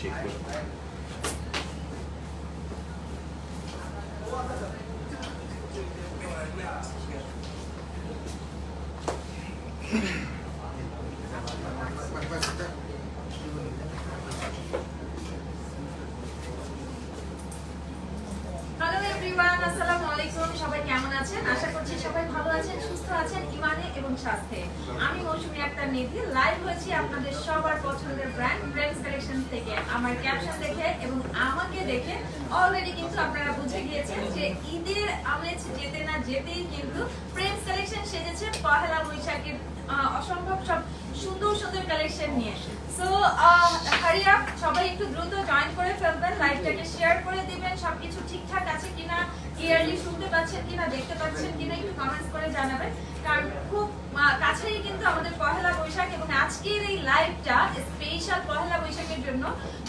Check করে সবাই কেমন আছেন? আশা করছি সবাই ভালো আছেন, সুস্থ আছেন ইমানে এবং স্বাস্থ্যে। আমি মৌসুমী আক্তার নিধি লাইভ হয়েছি আপনাদের সবার পছন্দের ব্র্যান্ড ফ্রেন্ডস কালেকশন থেকে। আমার ক্যাপশন দেখে এবং আমাকে দেখে অলরেডি কিন্তু আপনারা বুঝে গিয়েছেন যে ঈদের আমেজ যেতে না যেতেই কিন্তু ফ্রেন্ডস কালেকশন সেজেছে পহেলা বৈশাখের অসম্ভব সব সুন্দর সুন্দর কালেকশন নিয়ে। সো হারি আপ, সবাই একটু দ্রুত জয়েন করে ফেলবেন, লাইভটাকে শেয়ার করে দিবেন। সবকিছু ঠিকঠাক আছে কিনা, ক্লিয়ারলি শুনতে পাচ্ছেন কিনা, দেখতে পাচ্ছেন কিনা একটু কমেন্টস করে জানাবেন। কারণ খুব কাছেই কিন্তু আমাদের পহেলা বৈশাখ এবং আজকের এই লাইভটা স্পেশাল পহেলা বৈশাখের জন্য।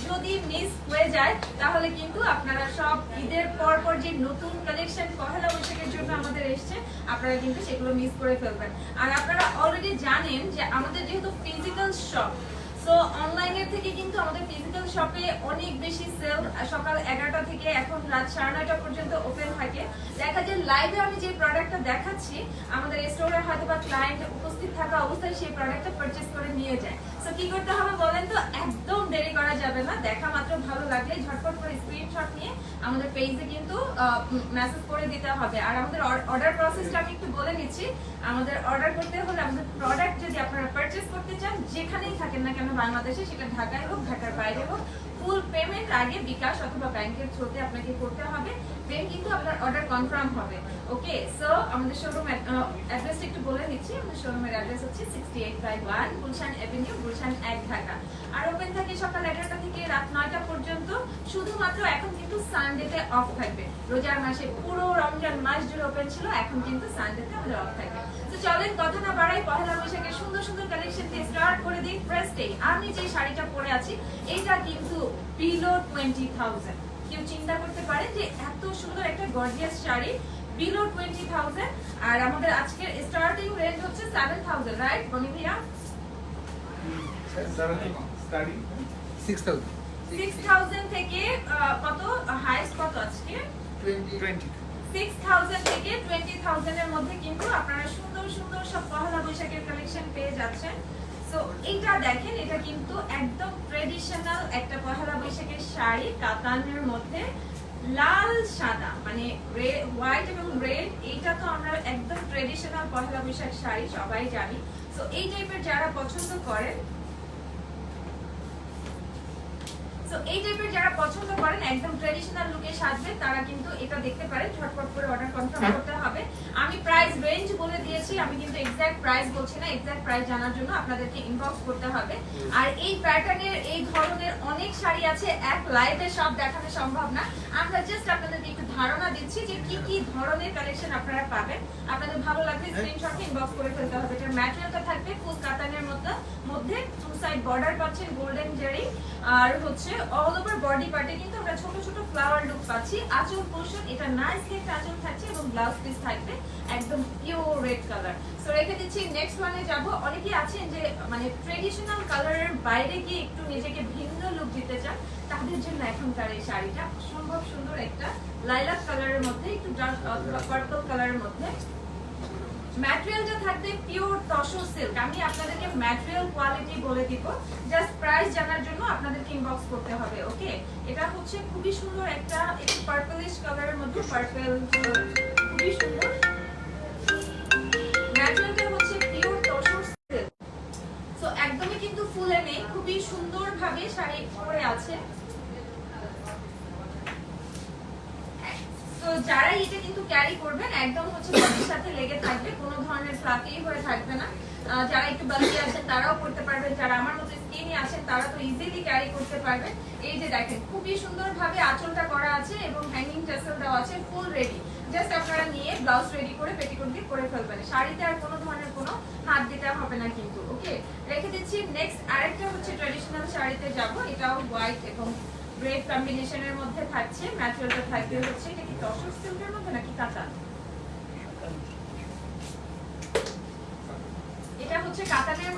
যদি মিস হয়ে যায় তাহলে কিন্তু আপনারা সব ঈদের পর পর যে নতুন কালেকশন পহেলা বৈশাখের জন্য আমাদের এসছে আপনারা কিন্তু সেগুলো মিস করে ফেলবেন। আর আপনারা অলরেডি জানেন যে আমাদের যেহেতু ফিজিক্যাল শপ, সো অনলাইনের থেকে কিন্তু আমাদের ফিজিক্যাল শপে অনেক বেশি সেল সকাল 11টা থেকে এখন রাত 9:30 পর্যন্ত ওপেন থাকে। দেখা যায় লাইভে আমি যে প্রোডাক্টটা দেখাচ্ছি আমাদের স্টোরে হয়তো বা ক্লায়েন্ট উপস্থিত থাকা অবস্থায় সেই প্রোডাক্টটা পারচেজ করে নিয়ে যায়। সো কি করতে হবে বলেন তো? একদম দেরি করা যাবে না, দেখা মাত্র ভালো লাগলে ঝটপট করে স্ক্রিনশট নিয়ে আমাদের পেজে কিন্তু মেসেজ করে দিতে হবে। আর আমাদের অর্ডার প্রসেসটা আমি একটু বলে নিচ্ছি। আমাদের অর্ডার করতে হলে আমাদের প্রোডাক্ট যদি আপনারা পারচেজ করতে চান যেখানেই থাকেন না কেন বাংলাদেশে, সেটা ঢাকায় হোক ঢাকার বাইরে হোক, ফুল পেমেন্ট আগে বিকাশ অথবা ব্যাংকের থ্রুতে আপনাকে করতে হবে, দেন কিন্তু আপনার অর্ডার কনফার্ম হবে। ওকে, সো আমাদের শোরুম অ্যাড্রেসটা একটু বলে নিচ্ছি। আমাদের শোরুমের অ্যাড্রেস হচ্ছে 68/1 গুলশান এভিনিউ, গুলশান 1 ঢাকা। আর ওপেন থাকে সকাল 11টা থেকে রাত 9টা পর্যন্ত। শুধুমাত্র এখন কিন্তু সানডেতে অফ থাকবে। রোজার মাসে পুরো রমজান মাস জুড়ে ওপেন ছিল, এখন কিন্তু সানডেতে আমাদের অফ থাকবে। তো চলেন কথা না বাড়াই, পহেলা বৈশাখের সুন্দর সুন্দর কালেকশন দিয়ে স্টার্ট করে দিই। ফার্স্টে আমি যে শাড়িটা পরে আছি এটা কিন্তু বিলো 20,000। কেউ চিন্তা করতে পারে যে এত সুন্দর একটা গর্জিয়াস শাড়ি বিলো 20,000। আর আমাদের আজকের স্টার্টিং রেঞ্জ হচ্ছে 7,000, রাইট বনি ভাইয়া? 6,000 থেকে কত হাইস্ট কত আজকে? 6,000 থেকে 20,000 এর মধ্যে কিন্তু আপনারা সুন্দর সুন্দর সব পহেলা বৈশাখের কালেকশন পেয়ে যাচ্ছেন। সো এটা দেখেন, এটা কিন্তু একদম ট্রেডিশনাল একটা পহেলা বৈশাখের শাড়ি, কাতানের মধ্যে লাল সাদা, মানে হোয়াইট এবং রেড। এইটা তো আমরা একদম ট্রেডিশনাল পহেলা বৈশাখ শাড়ি সবাই জানি। সো এই টাইপের যারা পছন্দ করেন, একদম ট্রেডিশনাল লুকে সাজবেন তারা কিন্তু এটা দেখতে পারেন। ঝটপট করে অর্ডার কনফার্ম করতে হবে। আমি প্রাইস রেঞ্জ বলে দিয়েছি, আমি কিন্তু এক্সাক্ট প্রাইস বলছি না। এক্সাক্ট প্রাইস জানার জন্য আপনাদেরকে ইনবক্স করতে হবে। আর এই প্যাটার্নের এই ধরনের অনেক শাড়ি আছে, এক লাইভে সব দেখানো সম্ভব না। আমরা জাস্ট আপনাদেরকে একটু ধারণা দিচ্ছি যে কি কি ধরনের কালেকশন আপনারা পাবেন। আপনাদের ভালো লাগলে স্ক্রিনশট ইনবক্স করে ফেলতে হবে। এটার ম্যাটেরিয়ালটা থাকবে ফুল কাতানের মধ্যে টু সাইড বর্ডার পাচ্ছেন গোল্ডেন জারি, আর হচ্ছে অল ওভার বডি পার্টে কিন্তু আমরা ছোট ছোট ফ্লাওয়ার লুক পাচ্ছি। আঁচল পোরশন এটা নাইসলি একটা আঁচল থাকছে এবং ব্লাউজ পিস থাকবে একদম পিওর রেড কালার। সো রেখে দিচ্ছি, নেক্সট ওয়ানে যাব। অনেকেই আছেন যে মানে ট্রেডিশনাল কালারের বাইরে গিয়ে একটু নিজেকে ভিন্ন লুক দিতে চান, তাদের জন্য এখনকার এই শাড়িটা অসম্ভব সুন্দর একটা লাইলাক কালারের মধ্যে, একটু ডার্ক অথবা পার্পল কালারের মধ্যে। ম্যাটেরিয়ালটা থাকবে পিওর তসর সিল্ক। আমি আপনাদেরকে ম্যাটেরিয়াল কোয়ালিটি বলে দিব, জাস্ট প্রাইস জানার জন্য আপনাদেরকে ইনবক্স করতে হবে। ওকে, এটা হচ্ছে খুবই সুন্দর একটা একটু পার্পলিশ কালারের মধ্যে, পার্পল খুবই সুন্দর। ম্যাটেরিয়ালটা হচ্ছে পিওর তসর সিল্ক। সো একদমই কিন্তু ফুলে নেই, খুবই সুন্দরভাবে শাড়ি পরে আছে। তো যারা এটা কিন্তু ক্যারি করবেন একদম হচ্ছে বডির সাথে লেগে থাকবে, কোনো ধরনের ফ্লাফি হয়ে থাকবে না। যারা একটু বাল্কি আছেন তারাও পড়তে পারবেন, যারা আমার মতো স্কিনি আছেন তারা তো ইজিলি ক্যারি করতে পারবেন। এই যে দেখেন খুবই সুন্দরভাবে আঁচলটা করা আছে এবং হ্যাঙ্গিং টাসেল দেওয়া আছে, ফুল রেডি। জাস্ট আপনারা নিয়ে ব্লাউজ রেডি করে পেটিকোট দিয়ে করে ফেলবেন। শাড়িতে আর কোনো ধরনের কোনো হাত দিতে হবে না কিন্তু। ওকে, রেখে দিচ্ছি। নেক্সট আরেকটা হচ্ছে ট্র্যাডিশনাল শাড়িতে যাব। এটাও হোয়াইট এবং রেড কম্বিনেশনের মধ্যে থাকছে। ম্যাটেরিয়ালটা থাকবে হচ্ছে, এটা কি তসর সিল্কের মধ্যে নাকি কাঁচা?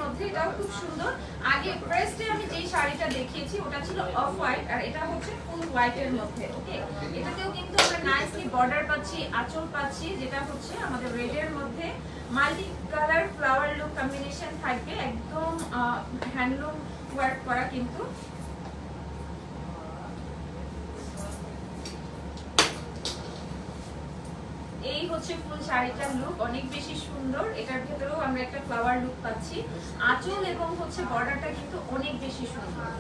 মধ্যে, এটাও খুব সুন্দর। আগে ফার্স্টে আমি যেই শাড়িটা দেখিয়েছি ওটা ছিল অফ হোয়াইট, আর এটা হচ্ছে ফুল হোয়াইটের মধ্যে। ওকে, এটাতেও কিন্তু আমরা নাইসলি বর্ডার পাচ্ছি, আঁচল পাচ্ছি, যেটা হচ্ছে আমাদের রেডের মধ্যে multi colour flower look combination থাকবে, একদম হ্যান্ডলুম ওয়ার্ক করা কিন্তু। এই হচ্ছে ফুল শাড়িটার লুক, অনেক বেশি সুন্দর। এটার ভেতরেও আমরা একটা ফ্লাওয়ার লুক পাচ্ছি, আঁচল এবং হচ্ছে বর্ডারটা কিন্তু অনেক বেশি সুন্দর।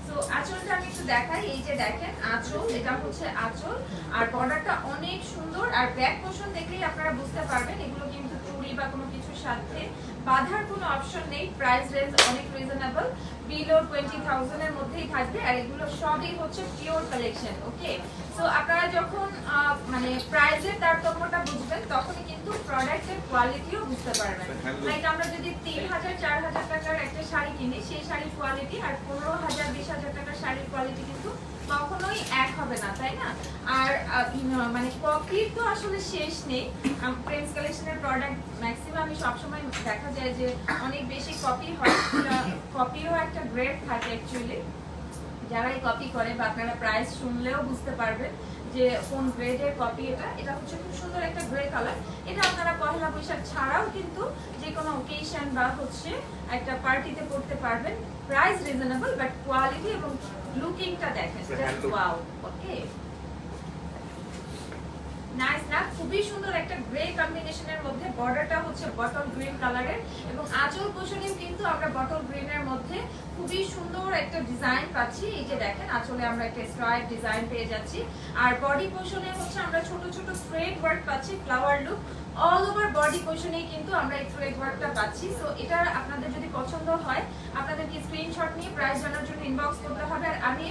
তো আঁচলটা আমি একটু দেখাই, এই যে দেখেন আঁচল, এটা হচ্ছে আঁচল, আর বর্ডারটা অনেক সুন্দর। আর ব্যাক পোর্শন দেখলেই আপনারা বুঝতে পারবেন এগুলো কিন্তু চুড়ি বা কোনো কিছুর সাথে বাঁধার কোনো অপশন নেই। প্রাইস রেঞ্জ অনেক রিজনেবল, বিলো 20,000 এর মধ্যেই থাকবে, আর এগুলো সবই হচ্ছে পিওর কালেকশন। ওকে, সো আপনারা যখন মানে প্রাইসের তারতম্যটা বুঝবেন তখনই কিন্তু প্রোডাক্টের কোয়ালিটিও বুঝতে পারবেন। লাইক আমরা যদি 3,000 4,000 টাকার একটা শাড়ি কিনি, সেই শাড়ির কোয়ালিটি আর 15,000 20,000 টাকার শাড়ির কোয়ালিটি কিন্তু কখনোই এক হবে না, তাই না? আর মানে কপির তো আসলে শেষ নেই। ফ্রেন্ডস কালেকশনের প্রোডাক্ট ম্যাক্সিমামই সবসময় দেখা যায় যে অনেক বেশি কপি হয়, কপিও একটা গ্রেড থাকে অ্যাকচুয়ালি। যারাই কপি করে বা আপনারা প্রাইস শুনলেও বুঝতে পারবেন যে কোন গ্রেডের কপি। এটা হচ্ছে খুব সুন্দর একটা গ্রে কালার। এটা আপনারা পহেলা বৈশাখ ছাড়াও কিন্তু যে কোনো ওকেশন বা হচ্ছে একটা পার্টিতে পড়তে পারবেন। প্রাইস রিজনেবল, বাট কোয়ালিটি এবং লুকিংটা দেখেন, জাস্ট ওয়াও। ওকে, নাইস না? খুবই সুন্দর একটা গ্রে কম্বিনেশনের মধ্যে, বর্ডারটা হচ্ছে বটল গ্রিন কালারের, এবং আঁচল পোষণেও কিন্তু আমরা বটল গ্রিনের মধ্যে খুবই সুন্দর একটা ডিজাইন পাচ্ছি। এই যে দেখেন আঁচলে আমরা একটা স্ট্রাইপ ডিজাইন পেয়ে যাচ্ছি, আর বডি পোষণে হচ্ছে আমরা ছোট ছোট থ্রেড ওয়ার্ক পাচ্ছি, flower look all over body পোষণেই কিন্তু আমরা এই থ্রেড ওয়ার্কটা পাচ্ছি। সো এটা আপনাদের যদি পছন্দ হয়, আপনাদেরকে স্ক্রিনশট নিয়ে প্রাইস জানার জন্য ইনবক্স করতে হবে। আর আমি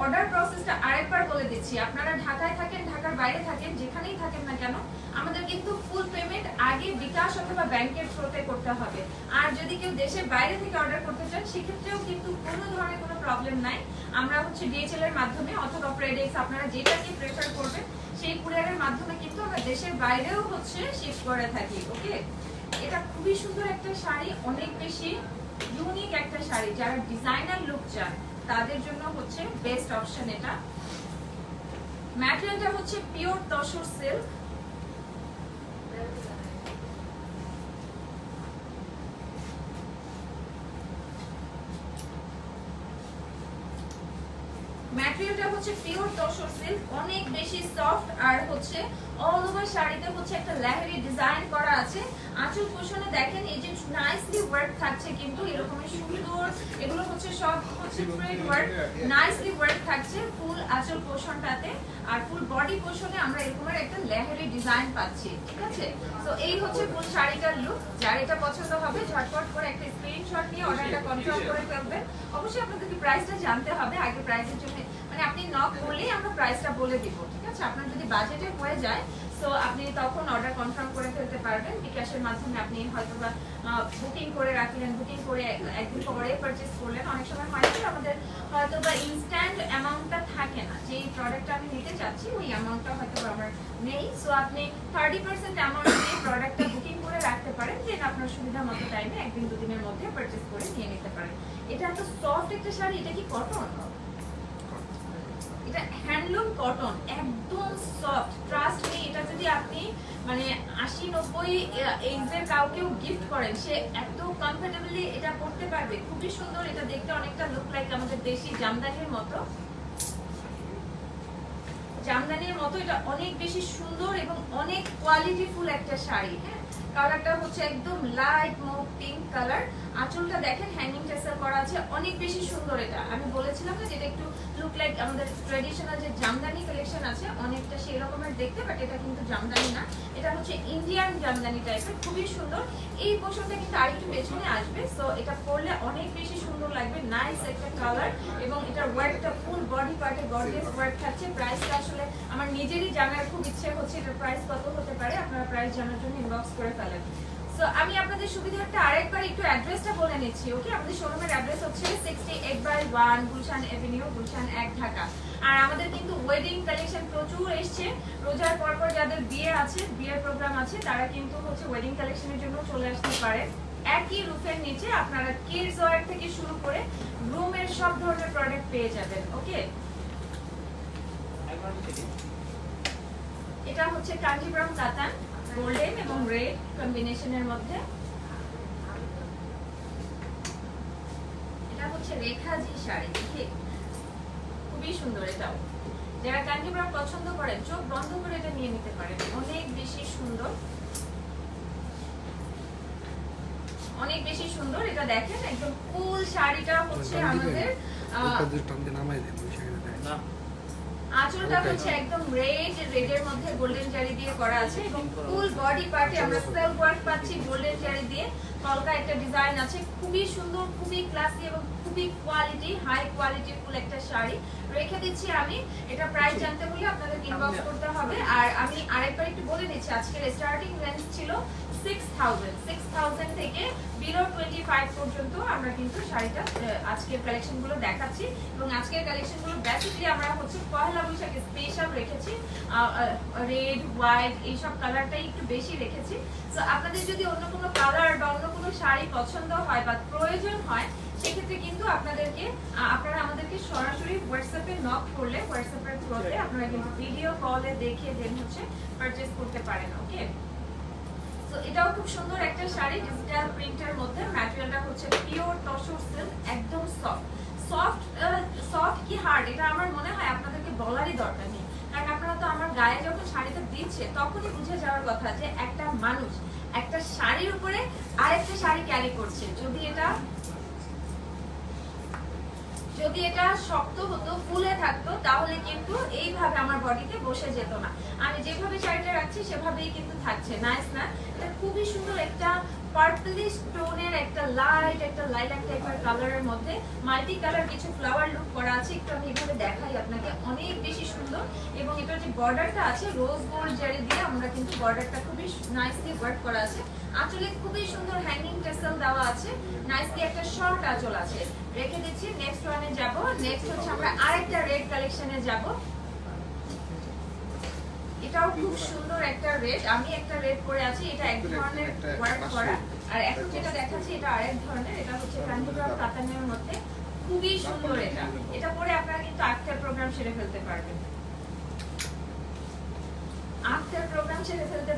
অর্ডার প্রসেসটা আরেকবার বলে দিচ্ছি, আপনারা ঢাকায় থাকেন, ঢাকার বাইরে থাকেন, যেখানেই থাকেন না কেন, আমাদের কিন্তু ফুল পেমেন্ট আগে বিকাশ অথবা ব্যাংকের থ্রুতে করতে হবে। আর যদি কেউ দেশের বাইরে থেকে অর্ডার করতে চান, সেক্ষেত্রেও কিন্তু কোনো ধরনের কোনো প্রবলেম নাই। আমরা হচ্ছে ডিএচএল এর মাধ্যমে অথবা প্রেডেক্স, আপনারা যেটাকে প্রেফার করবেন সেই কুরিয়ারের মাধ্যমে কিন্তু আমরা দেশের বাইরেও হচ্ছে শিফট করে থাকি। ওকে, এটা খুবই সুন্দর একটা শাড়ি, অনেক বেশি ইউনিক একটা শাড়ি। যারা ডিজাইনার লুক চান তাদের জন্য হচ্ছে বেস্ট অপশন এটা। ম্যাটেরিয়ালটা হচ্ছে পিওর তসর সিল্ক। ম্যাটেরিয়ালটা হচ্ছে পিওর তসর সিল্ক, অনেক বেশি সফট, আর হচ্ছে অল ওভার শাড়িতে হচ্ছে একটা লেহেরি ডিজাইন করা আছে। আঁচল পোষণে দেখেন এই যে নাইসলি ওয়ার্ক থাকছে, কিন্তু এরকমের সুন্দর, এগুলো হচ্ছে সব হচ্ছে থ্রেড ওয়ার্ক, নাইসলি ওয়ার্ক থাকছে ফুল আঁচল পোষণটাতে। আর ফুল বডি পোষণে আমরা এরকমের একটা লেহেরি ডিজাইন পাচ্ছি, ঠিক আছে? তো এই হচ্ছে ফুল শাড়িটার লুক। যার এটা পছন্দ হবে ঝটপট করে একটা স্ক্রিনশট নিয়ে অর্ডারটা কনফার্ম করে ফেলবেন। অবশ্যই আপনাদেরকে প্রাইসটা জানতে হবে আগে, প্রাইসের জন্য মানে আপনি নক করলেই আমরা প্রাইসটা বলে দিব, ঠিক আছে? আপনার যদি বাজেটে হয়ে যায় সো আপনি তখন অর্ডার কনফার্ম করে ফেলতে পারবেন। বিকাশের মাধ্যমে আপনি হয়তো বা বুকিং করে রাখলেন, বুকিং করে একদিন পরে পারচেজ করলেন। অনেক সময় হয় কি আমাদের হয়তো বা ইনস্ট্যান্ট অ্যামাউন্টটা থাকে না, যে প্রোডাক্টটা আমি নিতে চাচ্ছি ওই অ্যামাউন্টটা হয়তো আমার নেই। সো আপনি 30% অ্যামাউন্ট দিয়ে প্রোডাক্টটা বুকিং করে রাখতে পারেন, দেন আপনার সুবিধা মতো টাইমে একদিন দুদিনের মধ্যে পারচেজ করে নিয়ে নিতে পারেন। এটা এত সফট একটা শাড়ি, এটা কি কটন? এটা হ্যান্ডলুম কটন, একদম সফট, ট্রাস্ট মি। এটা যদি আপনি মানে 80-90 এজের কাউকেও গিফট করেন, সে এত কমফোর্টেবলি এটা পরতে পারবে। খুবই সুন্দর, এটা দেখতে অনেকটা লুক লাইক আমাদের দেশি জামদানির মতো, জামদানির মতো। এটা অনেক বেশি সুন্দর এবং অনেক কোয়ালিটিফুল একটা শাড়ি। হ্যাঁ, কালারটা হচ্ছে একদম লাইট মুভ পিঙ্ক কালার। আঁচলটা দেখেন হ্যাঙ্গিং টেসেল করা আছে, অনেক বেশি সুন্দর। এটা আমি বলেছিলাম না যেটা একটু লুক লাইক আমাদের ট্রেডিশনাল যে জামদানি কালেকশন আছে অনেকটা সেই রকমের দেখতে, বাট এটা কিন্তু জামদানি না, এটা হচ্ছে ইন্ডিয়ান জামদানি টাইপের, খুবই সুন্দর। এই পোশাকটা কিন্তু আরেকটু পেছনে আসবে, সো এটা পরলে অনেক বেশি সুন্দর লাগবে, নাইস একটা কালার। এবং এটার ওয়ার্কটা ফুল বডি পার্টে গর্জিয়াস ওয়ার্ক থাকছে। প্রাইসটা আসলে আমার নিজেরই জানার খুব ইচ্ছে হচ্ছে এটার প্রাইস কত হতে পারে, আপনারা প্রাইস জানার জন্য ইনবক্স করে ফেলেন। সো আমি আপনাদের সুবিধার্থে আরেকবার একটু অ্যাড্রেসটা বলে নিচ্ছি। ওকে, আমাদের শোরুমের অ্যাড্রেস হচ্ছে 68/1 গুলশান এভিনিউ, গুলশান 1, ঢাকা। আর আমাদের কিন্তু ওয়েডিং কালেকশন প্রচুর এসছে। রোজার পরপর যাদের বিয়ে আছে, বিয়ের প্রোগ্রাম আছে, তারা কিন্তু হচ্ছে ওয়েডিং কালেকশনের জন্য চলে আসতে পারে। একই রুফের নিচে আপনারা কিডস ওয়্যার থেকে শুরু করে রুমের সব ধরনের প্রোডাক্ট পেয়ে যাবেন। ওকে, এটা হচ্ছে কাঞ্জিপুরম কাতান, গোল্ডেন এবং রেড কম্বিনেশনের মধ্যে। এটা হচ্ছে রেখাজি শাড়ি, দেখে খুবই সুন্দর। এটাও যারা কাঞ্জিপুরম পছন্দ করেন চোখ বন্ধ করে এটা নিয়ে নিতে পারেন, অনেক বেশি সুন্দর, অনেক বেশি সুন্দর। এটা দেখেন একদম ফুল শাড়িটা হচ্ছে আমাদের আঁচলটা হচ্ছে একদম রেডের মধ্যে গোল্ডেন জারি দিয়ে করা আছে এবং ফুল বডি পার্টে আমরা সেলফ ওয়ার্ক পাচ্ছি গোল্ডেন জারি দিয়ে। কলকা একটা ডিজাইন আছে, খুবই সুন্দর, খুবই ক্লাসি এবং খুবই কোয়ালিটি, হাই কোয়ালিটি ফুল একটা শাড়ি রেখে দিচ্ছি আমি। এটা প্রাইস জানতে হলে আপনাদের ইনবক্স করতে হবে। আর আমি আরেকবার একটু বলে দিচ্ছি, আজকের স্টার্টিং রেঞ্জ ছিল 6000 থেকে বিলো 25 পর্যন্ত আমরা কিন্তু শাড়িটা আজকের কালেকশনগুলো দেখাচ্ছি। এবং আজকের কালেকশনগুলো বেসিক্যালি আমরা হচ্ছে পয়লা বৈশাখ স্পেশাল রেখেছি, রেড, হোয়াইট এইসব কালারটাই একটু বেশি রেখেছি। তো আপনাদের যদি অন্য কোনো কালার বা অন্য কোনো শাড়ি পছন্দ হয় বা প্রয়োজন হয়, সেক্ষেত্রে কিন্তু আপনারা আমাদেরকে সরাসরি হোয়াটসঅ্যাপে নক করলে, হোয়াটসঅ্যাপের থ্রুতে আপনারা কিন্তু ভিডিও কলে দেখে দেন হচ্ছে পারচেজ করতে পারেন। ওকে, তো এটাও খুব সুন্দর একটা শাড়ি, ডিজিটাল প্রিন্টের মধ্যে। ম্যাটেরিয়ালটা হচ্ছে পিওর তসর সিল্ক, একদম সফট কি হার্ড এটা আমার মনে হয় আপনাদেরকে বলারই দরকার নেই, কারণ আপনারা তো আমার গায়ে যখন শাড়িটা দিচ্ছে তখনই বুঝে যাওয়ার কথা যে একটা মানুষ একটা শাড়ির উপরে আরেকটা শাড়ি ক্যারি করছে। যদি এটা শক্ত হতো, ফুলে থাকতো, তাহলে কিন্তু এইভাবে আমার বডিতে বসে যেত না। আমি যেভাবে শাড়িটা রাখছি সেভাবেই কিন্তু থাকছে। নাইস না? এটা খুবই সুন্দর একটা পার্পলিশ টোনের একটা লাইট, একটা লাইলাক টাইপের কালারের মধ্যে মাল্টি কালার কিছু ফ্লাওয়ার লুক করা আছে। একটু আমি এভাবে দেখাই আপনাকে, অনেক বেশি সুন্দর। এবং এটার যে বর্ডারটা আছে রোজ গোল্ড জারি দিয়ে আমরা কিন্তু বর্ডারটা খুবই নাইসলি ওয়ার্ক করা আছে। আঁচলে খুবই সুন্দর হ্যাঙ্গিং টেসেল দেওয়া আছে, নাইসলি একটা শর্ট আঁচল আছে। রেখে দিচ্ছি, নেক্সট ওয়ানে যাব। নেক্সট হচ্ছে আমরা আরেকটা রেড কালেকশনে যাব। এটাও খুব সুন্দর একটা রেড, আমি একটা রেড পরে আছি, এটা এক ধরনের ওয়ার্ক করা। আর এখন যেটা দেখাচ্ছি এটা আরেক ধরনের, এটা হচ্ছে কাঞ্জিপুরম কাতানের মধ্যে, খুবই সুন্দর। এটা পরে আপনারা কিন্তু আফটার প্রোগ্রাম সেরে ফেলতে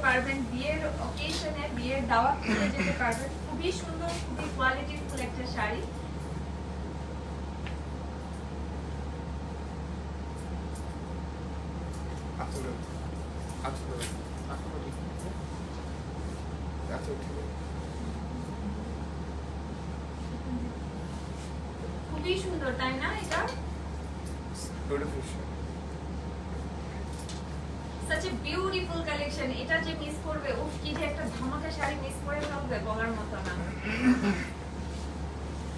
পারবেন, বিয়ের অকেশনে, বিয়ের দাওয়াত করে যেতে পারবেন। খুবই সুন্দর, খুবই কোয়ালিটিফুল একটা শাড়ি। খুবই সুন্দর, তাই না? এটা such a beautiful collection. এটা যে মিস করবে, উফ কি যে একটা ধামাকা শাড়ি মিস করে ফেলবে, বলার মতো না।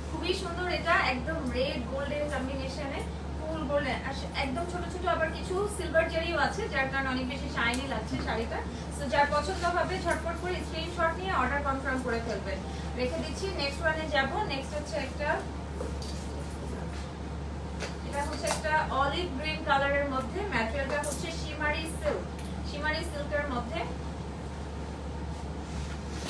খুবই সুন্দর, এটা একদম রেড গোল্ডেন কম্বিনেশনে, ফুল গোল্ডেন, একদম ছোট ছোট আবার কিছু সিলভার জারিও আছে, যার কারণে অনেক বেশি শাইনি লাগছে শাড়িটা। সো যার পছন্দ হবে ঝটপট করে স্ক্রিনশট নিয়ে অর্ডার কনফার্ম করে ফেলবেন। রেখে দিচ্ছি, নেক্সট ওয়ানে যাব। নেক্সট হচ্ছে একটা, এটা হচ্ছে একটা অলিভ গ্রিন কালারের মধ্যে, ম্যাটেরিয়ালটা হচ্ছে শিমারি সিল্কের মধ্যে।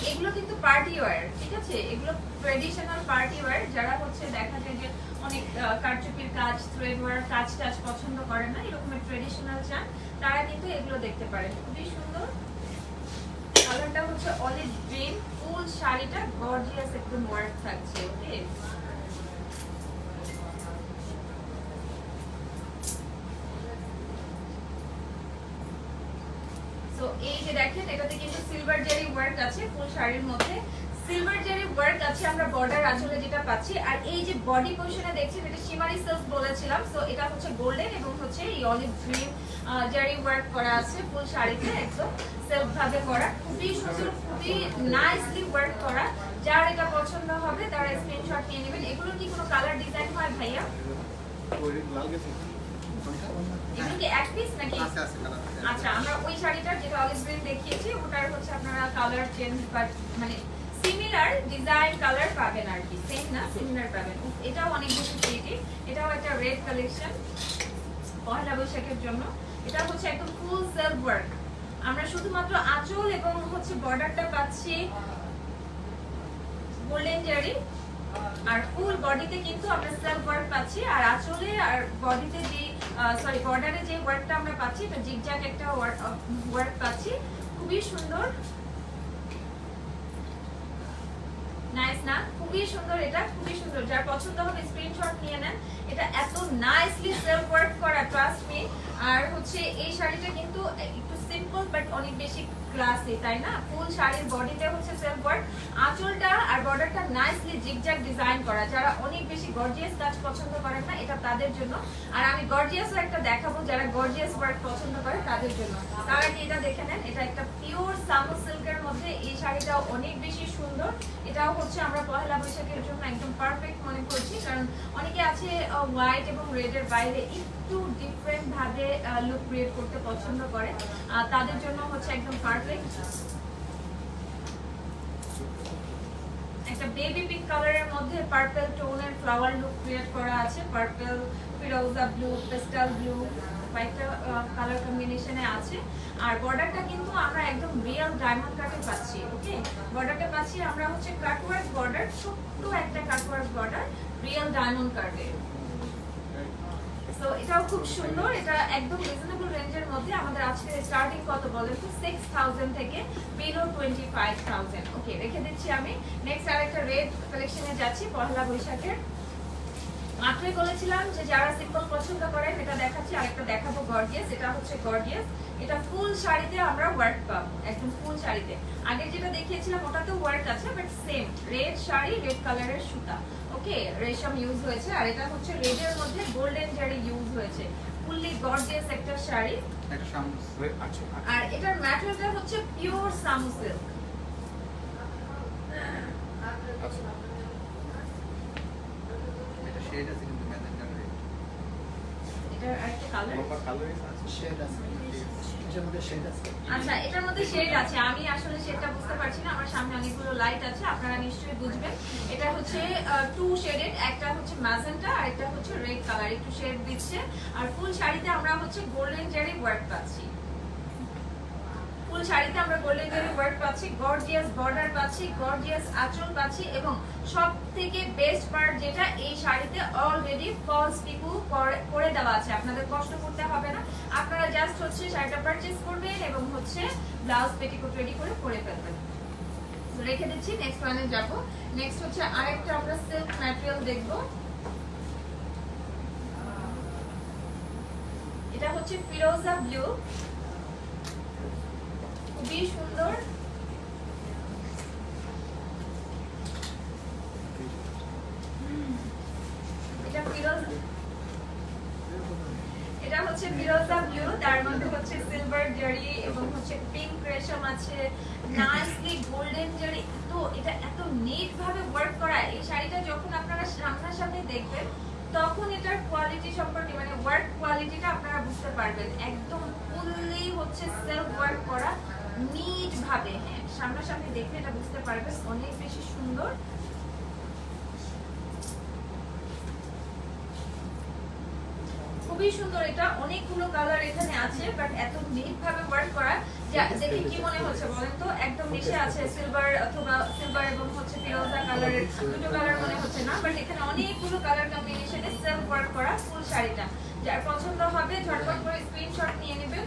এগুলো কিন্তু পার্টি ওয়্যার, ঠিক আছে? এগুলো ট্রেডিশনাল পার্টি ওয়্যার। যারা হচ্ছে দেখা যায় যে অনেক কারচুপির কাজ, থ্রেড ওয়ার্ক কাজ পছন্দ করে না, এরকমের ট্রেডিশনাল চান, তারা কিন্তু এগুলো দেখতে পারেন। খুবই সুন্দর, কালারটা হচ্ছে অলিভ গ্রিন। ফুল শাড়িটা গর্জিয়াস একদম ওয়ার্ক থাকছে। ওকে, তো এই যে দেখেন, এটাতে কিন্তু সিলভার জারি ওয়ার্ক আছে ফুল শাড়ির মধ্যে, সিলভার জারি ওয়ার্ক আছে আমরা বর্ডার আঁচলে যেটা পাচ্ছি। আর এই যে বডি পজিশনে দেখছেন, এটা শিমারি সিল্ক বলেছিলাম। সো এটা হচ্ছে গোল্ডেন এবং হচ্ছে এই অলিভ গ্রিন জারি ওয়ার্ক করা আছে ফুল শাড়িতে, একদম সেলফ ভাবে করা, খুবই সুন্দর, খুবই নাইসলি ওয়ার্ক করা। যার এটা পছন্দ হবে তারা স্ক্রিনশট নিয়ে নেবেন। এগুলো কি কোনো কালার ডিজাইন হয় ভাইয়া? এগুলো কি এক পিস নাকি? আচ্ছা, আমরা ওই শাড়িটার যেটা অলিভ গ্রিন দেখিয়েছি ওটার হচ্ছে আপনারা কালার চেঞ্জ বাট মানে সিমিলার ডিজাইন কালার পাবেন আর কি, সেম না সিমিলার পাবেন। এটাও অনেক বেশি প্রিটি, এটাও একটা রেড কালেকশন পয়লা বৈশাখের জন্য। এটা হচ্ছে একদম ফুল সেলফ ওয়ার্ক। আমরা শুধুমাত্র আঁচল এবং হচ্ছে বর্ডারটা পাচ্ছি গোল্ডেন জারি, আর ফুল বডিতে কিন্তু আমরা সেলফ ওয়ার্ক পাচ্ছি। আর আঁচলে আর বডিতে যে সরি বর্ডারে যে ওয়ার্কটা আমরা পাচ্ছি এটা জিগজ্যাগ একটা ওয়ার্ক পাচ্ছি, খুবই সুন্দর, নাইস না? খুবই সুন্দর, এটা খুবই সুন্দর। যার পছন্দ হবে স্ক্রিনশট নিয়ে নেন। এটা এত নাইসলি সেলফ ওয়ার্ক করা, ট্রাস্ট মি। আর হচ্ছে এই শাড়িটা কিন্তু একটু সিম্পল বাট অনেক বেশি ক্লাসি, তাই না? ফুল শাড়ির বডিতে হচ্ছে সেলফ ওয়ার্ক, আঁচলটা আর বর্ডারটা নাইসলি জিগজ্যাগ ডিজাইন করা। যারা অনেক বেশি গর্জিয়াস কাজ পছন্দ করেন না, এটা তাদের জন্য। আর আমি গর্জিয়াসও একটা দেখাবো, যারা গর্জিয়াস ওয়ার্ক পছন্দ করে তাদের জন্য। তার আগে এটা দেখে নেন, এটা একটা পিওর সামো সিল্কের মধ্যে এই শাড়িটাও অনেক বেশি সুন্দর। এটাও হচ্ছে আমরা পয়লা বৈশাখের জন্য একদম পারফেক্ট মনে করছি, কারণ অনেকে আছে হোয়াইট এবং রেডের বাইরে একটু ডিফারেন্ট ভাবে লুক ক্রিয়েট করতে পছন্দ করে, তাদের জন্য হচ্ছে একদম পারফেক্ট। একটা বেবি পিঙ্ক কালারের মধ্যে পার্পল টোনের ফ্লাওয়ার লুক ক্রিয়েট করা আছে, পার্পল, ফিরোজা ব্লু, পেস্টাল ব্লু, কয়েকটা কালার কম্বিনেশনে আছে। আর বর্ডারটা কিন্তু আমরা একদম রিয়েল ডায়মন্ড কাটে পাচ্ছি। ওকে, বর্ডারটা পাচ্ছি আমরা হচ্ছে কাটওয়ার্ক বর্ডার, ছোট্ট একটা কাটওয়ার্ক বর্ডার রিয়েল ডায়মন্ড কাটে। সো এটাও খুব সুন্দর, এটা একদম রিজনেবল রেঞ্জের মধ্যে। আমাদের আজকে স্টার্টিং কত বলেন তো? 6000 থেকে বিলো 25000। ওকে, রেখে দিচ্ছি আমি। নেক্সট আরেকটা রেড কালেকশনে যাচ্ছি পয়লা বৈশাখের। মাত্রই বলেছিলাম যে যারা সিম্পল পছন্দ করেন এটা দেখাচ্ছি, আরেকটা দেখাবো গর্জিয়াস। এটা হচ্ছে গর্জিয়াস, এটা ফুল শাড়িতে আমরা ওয়ার্ক পাবো, একদম ফুল শাড়িতে। আগে যেটা দেখিয়েছিলাম ওটাতেও ওয়ার্ক আছে but same red sari, red কালারের সুতা, ওকে, রেশম ইউজ হয়েছে। আর এটা হচ্ছে রেডের মধ্যে গোল্ডেন জারি ইউজ হয়েছে, ফুললি গর্জিয়াস একটা শাড়ি। আর এটার ম্যাটেরিয়ালটা হচ্ছে পিওর সামু সিল্ক। আচ্ছা, এটার মধ্যে শেড আছে, আমি আসলে শেডটা বুঝতে পারছি না, আমার সামনে অনেকগুলো লাইট আছে, আপনারা নিশ্চয়ই বুঝবেন। এটা হচ্ছে টু শেডেড, একটা হচ্ছে ম্যাজেন্টা আর একটা হচ্ছে রেড কালার, একটু শেড দিচ্ছে। আর ফুল শাড়িতে আমরা হচ্ছে গোল্ডেন জারি ওয়ার্ক পাচ্ছি, ফুল শাড়িতে আমরা গোল্ডেন জারি ওয়ার্ক পাচ্ছি, গর্জিয়াস বর্ডার পাচ্ছি, গর্জিয়াস আঁচল পাচ্ছি, এবং সব থেকে বেস্ট পার্ট যেটা, এই শাড়িতে অলরেডি ফলস পিকু করে দেওয়া আছে, আপনাদের কষ্ট করতে হবে না। আপনারা জাস্ট হচ্ছে শাড়িটা পারচেজ করবেন এবং হচ্ছে ব্লাউজ পেটিকোট রেডি করে পরে ফেলবেন। রেখে দিচ্ছি, নেক্সট ওয়ানে যাব। নেক্সট হচ্ছে আরেকটা আমরা সিল্ক ম্যাটেরিয়াল দেখব। এটা হচ্ছে ফিরোজা ব্লু, খুবই সুন্দর। এটা হচ্ছে ফিরোজা ব্লু, তার মধ্যে হচ্ছে সিলভার জারি এবং হচ্ছে পিঙ্ক রেশম আছে, নাইসলি গোল্ডেন জারি। তো এটা এত নিট ভাবে ওয়ার্ক করা। এই শাড়িটা যখন আপনারা সামনাসামনি দেখবেন তখন এটার কোয়ালিটি সম্পর্কে মানে ওয়ার্ক কোয়ালিটিটা আপনারা বুঝতে পারবেন। একদম ফুললি হচ্ছে সেলফ ওয়ার্ক করা নিট ভাবে। হ্যাঁ, সামনাসামনি দেখলে এটা বুঝতে পারবেন, অনেক বেশি সুন্দর। খুবই সুন্দর, এটা অনেকগুলো কালার এখানে আছে বাট এত নিট ভাবে ওয়ার্ক করা দেখে কি মনে হচ্ছে বলেন তো? একদম মিশে আছে সিলভার অথবা সিলভার এবং হচ্ছে ফিরোজা কালারের দুটো কালার মনে হচ্ছে না, বাট এখানে অনেকগুলো কালার কম্বিনেশনে সেলফ ওয়ার্ক করা ফুল শাড়িটা। যার পছন্দ হবে ঝটপট করে স্ক্রিনশট নিয়ে নেবেন।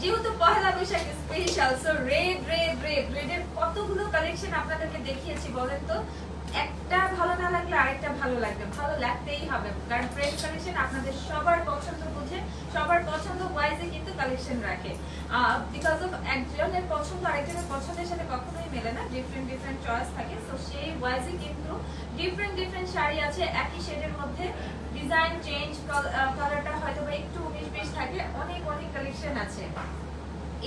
যেহেতু পয়লা বৈশাখ স্পেশাল, সো রেডের কতগুলো কালেকশন আপনাদেরকে দেখিয়েছি বলেন তো? একটা ভালো না লাগলে আরেকটা ভালো লাগবে, ভালো লাগতেই হবে, কারণ ফ্রেন্ডস কালেকশন আপনাদের সবার পছন্দ বুঝে, সবার পছন্দ ওয়াইজে কিন্তু কালেকশন রাখে। বিকজ অফ একজনের পছন্দ আরেকজনের পছন্দের সাথে কখনোই মেলে না, ডিফারেন্ট চয়েস থাকে। তো সেই ওয়াইজে কিন্তু ডিফারেন্ট শাড়ি আছে একই শেডের মধ্যে, ডিজাইন চেঞ্জ, কালারটা হয়তো বা একটু 19-20 থাকে, অনেক কালেকশন আছে।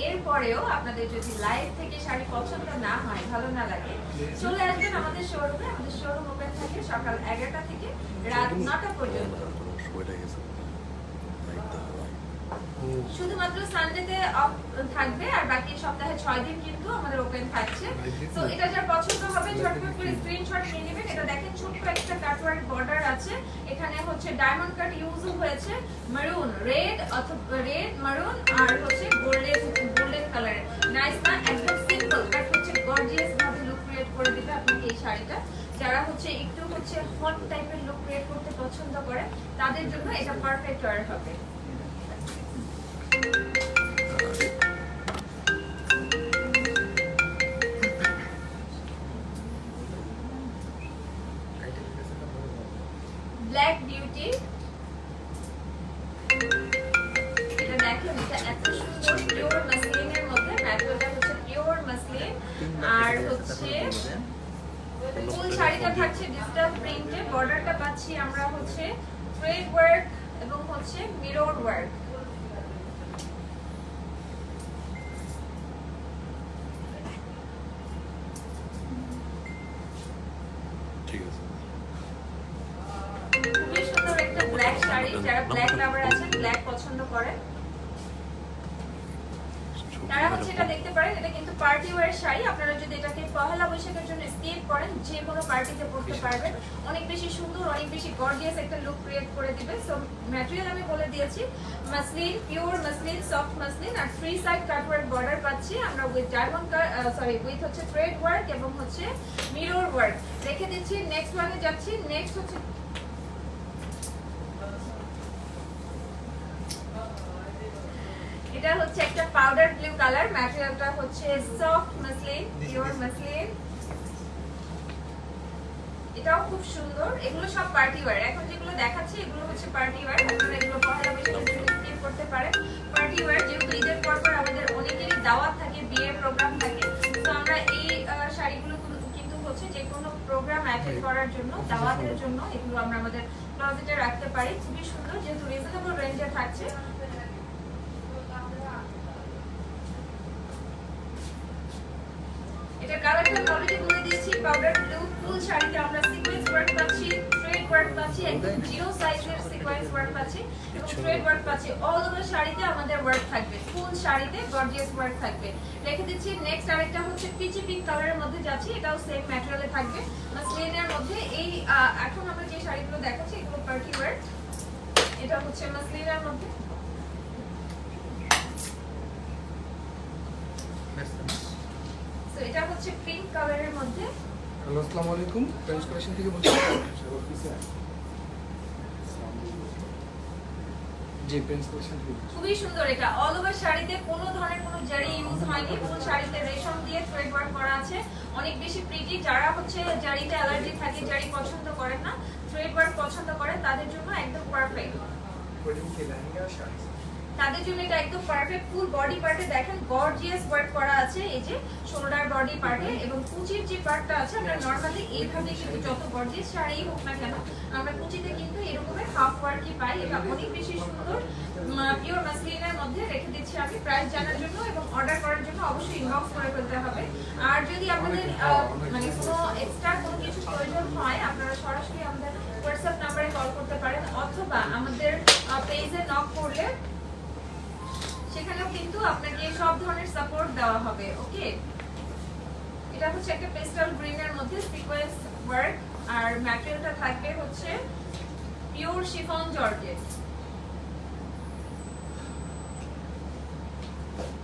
এরপরেও আপনাদের যদি লাইভ থেকে শাড়ি পছন্দ না হয়, ভালো না লাগে, চলে আসবেন আমাদের শোরুমে। আমাদের শোরুম ওপেন থাকে সকাল 11টা থেকে রাত 9টা পর্যন্ত। শুধুমাত্র সানডেতে অফ থাকবে আর বাকি সপ্তাহে 6 দিন কিন্তু আমাদের ওপেন থাকছে। তো এটা যার পছন্দ হবে ঝটপট করে স্ক্রিনশট নিয়ে নেবেন। এটা দেখেন ছোট্ট একটা কাটওয়ার্ক বর্ডার আছে, এখানে হচ্ছে ডায়মন্ড কাট ইউজ হয়েছে, মেরুন রেড অথবা রেড মেরুন আর হচ্ছে গোল্ডেন কালারের। নাইস না? একদম সিম্পল বাট হচ্ছে গর্জিয়াস ভাবে লুক ক্রিয়েট করে দিবে আপনাকে এই শাড়িটা। যারা হচ্ছে একটু হচ্ছে হট টাইপের লুক ক্রিয়েট করতে পছন্দ করে তাদের জন্য এটা পারফেক্ট ওয়্যার হবে। ব্ল্যাক বিউটি, এটা দেখেন এটা এত সুন্দর পিওর মাসলিনের মধ্যে, ম্যাটেরিয়ালটা হচ্ছে পিওর মাসলিন আর হচ্ছে ফুল শাড়িটা থাকছে ডিজিটাল প্রিন্টে। বর্ডারটা পাচ্ছি আমরা হচ্ছে থ্রেড ওয়ার্ক এবং হচ্ছে মিরর ওয়ার্ক। খুবই সুন্দর একটা ব্ল্যাক শাড়ি, যারা ব্ল্যাক লাভার আছেন, ব্ল্যাক পছন্দ করেন তারা হচ্ছে এটা দেখতে পারেন। এটা কিন্তু পার্টি ওয়্যার শাড়ি, আপনারা যদি এটাকে পহেলা বৈশাখের জন্য স্টেপ করেন যে কোনো পার্টিতে পরতে পারবেন। অনেক বেশি সুন্দর, অনেক বেশি গর্জিয়াস একটা লুক ক্রিয়েট করে দিবে। সো ম্যাটেরিয়াল আমি বলে দিয়েছি muslin, pure muslin, soft muslin আর থ্রি সাইড কাটওয়ার্ক বর্ডার পাচ্ছি আমরা উইথ ডায়মন্ড উইথ হচ্ছে থ্রেড ওয়ার্ক এবং হচ্ছে মিরর ওয়ার্ক রেখে দিচ্ছি। নেক্সট ওয়ানে যাচ্ছি। নেক্সট হচ্ছে এটা হচ্ছে একটা পাউডার ব্লু কালার, ম্যাটেরিয়ালটা হচ্ছে সফট মাসলিন, পিওর মাসলিন। এটাও খুব সুন্দর। এগুলো সব পার্টি ওয়্যার, এখন যেগুলো দেখাচ্ছি এগুলো হচ্ছে পার্টি ওয়্যার। আপনারা এগুলো পহেলা বৈশাখের জন্য স্কিপ করতে পারেন। পার্টি ওয়্যার যেহেতু ঈদের পর আমাদের অনেকেরই দাওয়াত থাকে, বিয়ের প্রোগ্রাম থাকে, তো আমরা এই শাড়িগুলো কিন্তু হচ্ছে যে কোনো প্রোগ্রাম অ্যাটেন্ড করার জন্য, দাওয়াতের জন্য এগুলো আমরা আমাদের ক্লোজেটে রাখতে পারি। খুবই সুন্দর, যেহেতু রিজনেবল রেঞ্জে থাকছে। এটা কালারটা অলরেডি বলে দিয়েছি, পাউডার ব্লু। ফুল শাড়িতে আমরা সিকোয়েন্স ওয়ার্ক পাচ্ছি, থ্রেড ওয়ার্ক পাচ্ছি, একদম জিরো সাইজের সিকোয়েন্স ওয়ার্ক পাচ্ছি এবং থ্রেড ওয়ার্ক পাচ্ছি। অল ওভার শাড়িতে আমাদের ওয়ার্ক থাকবে, ফুল শাড়িতে গর্জিয়াস ওয়ার্ক থাকবে। রেখে দিচ্ছি। নেক্সট আরেকটা হচ্ছে পিচি পিঙ্ক কালারের মধ্যে যাচ্ছি, এটাও সেম ম্যাটেরিয়ালে থাকবে, মাসলিনের মধ্যে। এই এখন আমরা যে শাড়িগুলো দেখাচ্ছি এগুলো পার্টি ওয়ার্ক। এটা হচ্ছে মাসলিনের মধ্যে। এটা হচ্ছে পিঙ্ক কালারের মধ্যে। হ্যালো, আসসালামু আলাইকুম। ফ্রেন্ডস কালেকশন থেকে বলছি। জি, ফ্রেন্ডস কালেকশন থেকে। খুবই সুন্দর। এটা অল ওভার শাড়িতে কোনো ধরনের কোনো জারি ইউজ হয়নি, ফুল শাড়িতে রেশম দিয়ে থ্রেড ওয়ার্ক করা আছে। অনেক বেশি প্রিটি। যারা হচ্ছে জারিতে অ্যালার্জি থাকে, জারি পছন্দ করেন না, থ্রেড ওয়ার্ক পছন্দ করেন, তাদের জন্য একদম পারফেক্ট। তাদের জন্য এটা একদম পারফেক্ট। ফুল বডি পার্টে দেখেন গর্জিয়াস ওয়ার্ক করা আছে, এই যে শোল্ডার বডি পার্টে এবং কুচির যে পার্টটা আছে আমরা নরমালি এইভাবে কিন্তু যত গর্জিয়াস শাড়ি হোক না কেন আমরা কুচিতে কিন্তু এরকমের হাফ ওয়ার্কই পাই। এটা অনেক বেশি সুন্দর, পিওর মাসলিনের মধ্যে। রেখে দিচ্ছি আমি প্রাইস জানার জন্য এবং অর্ডার করার জন্য অবশ্যই ইনবক্স করে ফেলতে হবে। আর যদি আপনাদের মানে কোনো এক্সট্রা কোনো কিছু প্রয়োজন হয় আপনারা সরাসরি আমাদের হোয়াটসঅ্যাপ নাম্বারে কল করতে পারেন অথবা আমাদের পেজে নক করলে সেখানেও কিন্তু আপনাকে সব ধরনের সাপোর্ট দেওয়া হবে। ওকে, এটা হচ্ছে একটা পেস্টাল গ্রিনের মধ্যে সিকোয়েন্স ওয়ার্ক আর ম্যাটেরিয়ালটা থাকবে হচ্ছে পিওর শিফন জর্জেট।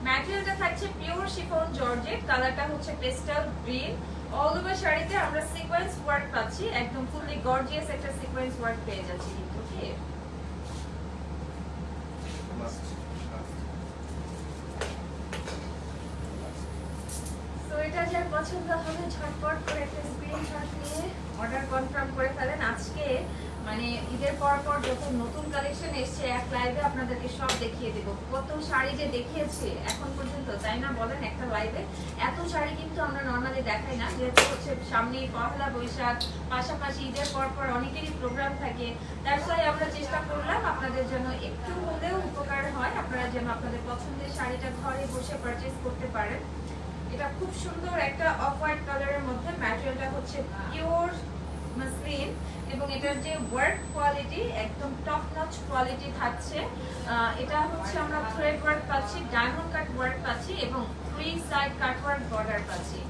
ম্যাটেরিয়ালটা থাকছে পিওর শিফন জর্জেট, কালারটা হচ্ছে পেস্টাল গ্রিন। অল ওভার শাড়িতে আমরা সিকোয়েন্স ওয়ার্ক পাচ্ছি, একদম ফুললি গর্জিয়াস একটা সিকোয়েন্স ওয়ার্ক পেয়ে যাচ্ছি কিন্তু। ওকে, এটা যার পছন্দ হবে ঝটপট করে একটা স্ক্রিনশট নিয়ে অর্ডার কনফার্ম করে ফেলেন। আজকে মানে ঈদের পর যত নতুন কালেকশন এসছে এক লাইভে আপনাদেরকে সব দেখিয়ে দেব। কত শাড়ি যে দেখিয়েছে এখন পর্যন্ত, তাই না বলেন? একটা লাইভে এত শাড়ি কিন্তু আমরা নর্মালি দেখাই না, যেহেতু হচ্ছে সামনে পহেলা বৈশাখ, পাশাপাশি ঈদের পর অনেকেরই প্রোগ্রাম থাকে। তার ফলে আমরা চেষ্টা করলাম আপনাদের জন্য একটু হলেও উপকার হয়, আপনারা যেন আপনাদের পছন্দের শাড়িটা ঘরে বসে পারচেজ করতে পারেন। এটা খুব সুন্দর একটা অফ হোয়াইট কালারের মধ্যে, ম্যাটেরিয়ালটা হচ্ছে পিওর মাসলিন এবং এটার যে ওয়ার্ক কোয়ালিটি একদম টপ নচ কোয়ালিটি থাকছে। এটা হচ্ছে আমরা থ্রেড ওয়ার্ক পাচ্ছি, ডায়মন্ড কাট ওয়ার্ক পাচ্ছি এবং 3 সাইড কাট ওয়ার্ক বর্ডার পাচ্ছি।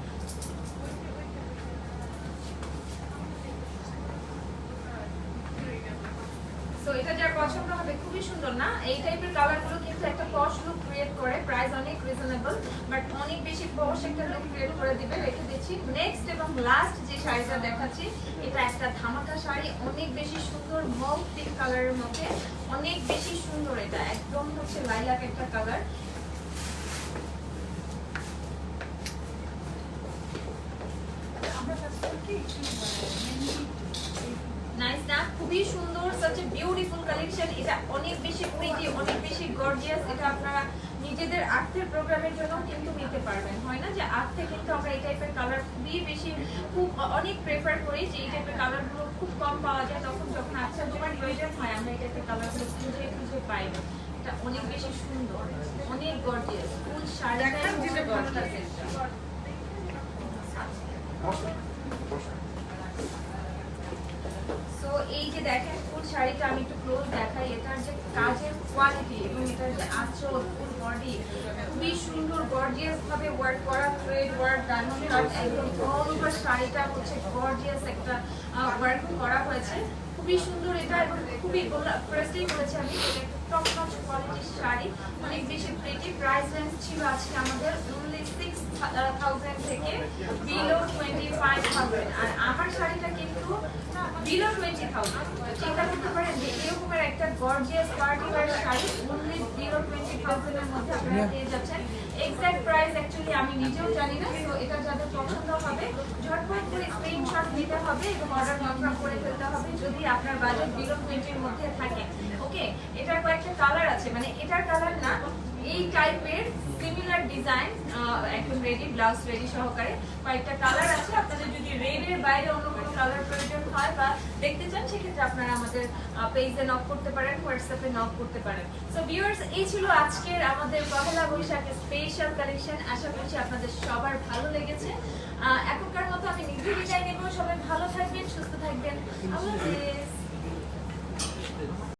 তো এটা যার পছন্দ হবে, খুবই সুন্দর না? এই টাইপের কালারগুলো কিন্তু একটা পশ লুক ক্রিয়েট করে, প্রাইস অনেক রিজনেবল বাট অনেক বেশি পশ একটা লুক ক্রিয়েট করে দিবে। রেখে দিচ্ছি নেক্সট এবং লাস্ট যে শাড়িটা দেখাচ্ছি, এটা একটা ধামাকা শাড়ি, অনেক বেশি সুন্দর মভ পিঙ্ক কালারের মধ্যে, অনেক বেশি সুন্দর। এটা একদম হচ্ছে লাইলাক একটা কালার। নাইস না? খুবই সুন্দর, সাচ এ বিউটিফুল কালেকশন। এটা অনেক বেশি প্রিটি, অনেক বেশি গর্জিয়াস। এটা আপনারা নিজেদের আর্থের প্রোগ্রামের জন্য কিন্তু নিতে পারবেন। হয় না যে আর্থে কিন্তু আমরা এই টাইপের কালার খুবই বেশি অনেক প্রেফার করি, যে এই টাইপের কালারগুলো খুব কম পাওয়া যায়, তখন যখন আর্থের জন্য প্রয়োজন হয় আমরা এই টাইপের কালারগুলো খুঁজে খুঁজে পাই। এটা অনেক বেশি সুন্দর, অনেক গর্জিয়াস। ফুল শাড়িটা সো এই যে দেখেন ফুল শাড়িটা আমি একটু ক্লোজ দেখাই। এটার যে কাজের কোয়ালিটি এবং এটার যে আঁচল, ফুল বডি খুবই সুন্দর গর্জিয়াস ভাবে ওয়ার্ক করা, থ্রেড ওয়ার্ক, ডায়মন্ড কাট, একদম অল ওভার শাড়িটা হচ্ছে গর্জিয়াস একটা ওয়ার্ক করা হয়েছে। খুবই সুন্দর এটা এবং খুবই প্রেস্টিজ করেছে আমি। এটা টপ নচ কোয়ালিটির শাড়ি, অনেক বেশি প্রিটি। প্রাইস রেঞ্জ ছিল আজকে আমাদের only 6,000 থেকে বিলো 25,000। আর আমার শাড়িটা কিন্তু বিলো 20,000। চিন্তা করতে পারেন যে এরকমের একটা gorgeous party wear sari only below 20,000 এর মধ্যে আপনারা পেয়ে যাচ্ছেন। এক্সাক্ট প্রাইস অ্যাকচুয়ালি আমি নিজেও জানি না। তো এটা যাদের পছন্দ হবে ঝটপট করে স্ক্রিনশট নিতে হবে এবং অর্ডার কনফার্ম করে ফেলতে হবে যদি আপনার বাজেট বিলো 20 এর মধ্যে থাকে। ওকে, এটার কয়েকটা কালার আছে, মানে এটার কালার না, এই টাইপের সিমিলার ডিজাইন একদম রেডি, ব্লাউজ রেডি সহকারে কয়েকটা কালার আছে। আপনাদের যদি রেডের বাইরে অন্য কোনো কালার প্রয়োজন হয় বা দেখতে চান, সেক্ষেত্রে আপনারা আমাদের পেজে নক করতে পারেন, হোয়াটসঅ্যাপে নক করতে পারেন। সো ভিউয়ার্স, এই ছিল আজকের আমাদের পহেলা বৈশাখের স্পেশাল কালেকশন। আশা করছি আপনাদের সবার ভালো লেগেছে। এখনকার মতো আমি নিজে বিদায় নেব। সবাই ভালো থাকবেন, সুস্থ থাকবেন। আল্লাহ হাফেজ।